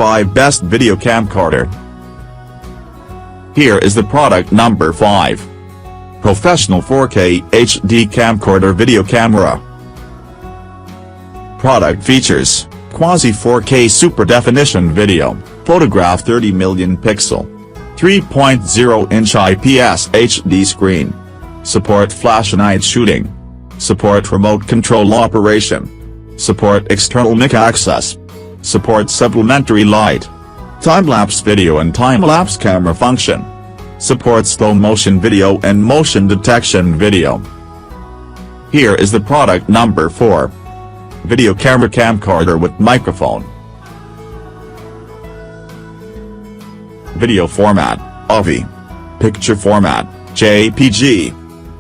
5 Best Video Camcorder. Here is the product number 5. Professional 4K HD Camcorder Video Camera. Product features: Quasi 4K Super Definition Video, Photograph 30 million pixel, 3.0-inch IPS HD screen. Support flash night shooting. Support remote control operation. Support external mic access. Support supplementary light. Time-lapse video and time-lapse camera function. Support slow motion video and motion detection video. Here is the product number 4. Video camera camcorder with microphone. Video format, AVI. Picture format, JPG.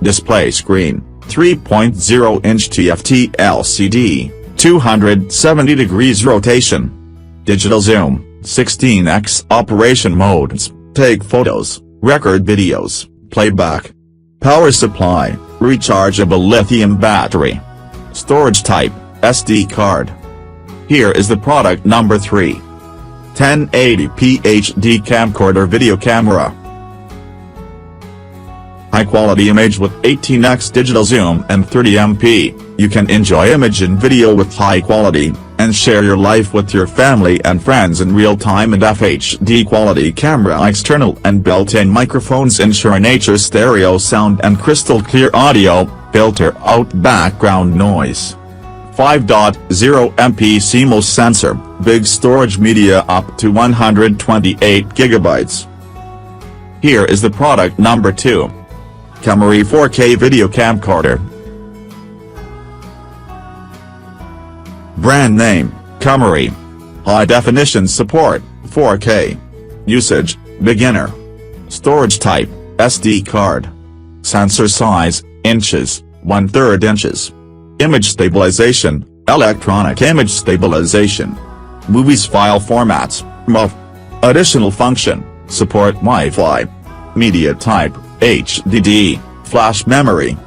Display screen, 3.0-inch TFT LCD, 270 degrees rotation. Digital zoom, 16x operation modes, take photos, record videos, playback. Power supply, rechargeable lithium battery. Storage type, SD card. Here is the product number 3. 1080p HD Camcorder Video Camera. High-quality image with 18x digital zoom and 30MP, you can enjoy image and video with high quality, and share your life with your family and friends in real time. And FHD quality camera. External and built-in microphones ensure nature stereo sound and crystal clear audio, filter out background noise. 5.0 MP CMOS sensor, big storage media up to 128 GB. Here is the product number 2. KOMERY 4K Video Camcorder. Brand name, KOMERY. High definition support, 4K. Usage, beginner. Storage type, SD card. Sensor size, inches, 1/3 inches. Image stabilization, electronic image stabilization. Movies file formats, MOV. Additional function, support Wi-Fi. Media type, HDD, flash memory.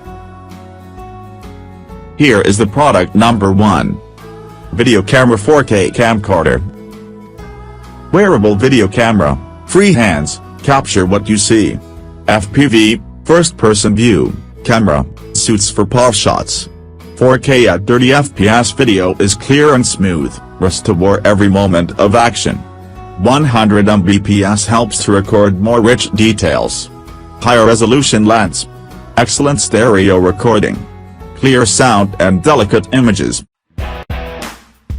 Here is the product number 1. Video camera 4K camcorder. Wearable video camera, free hands, capture what you see. FPV, first-person view, camera, suits for POV shots. 4K at 30 FPS video is clear and smooth, restore every moment of action. 100 Mbps helps to record more rich details. Higher resolution lens. Excellent stereo recording. Clear sound and delicate images.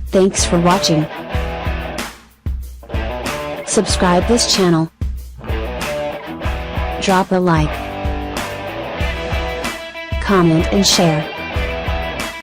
Thanks for watching. Subscribe this channel. Drop a like, comment and share.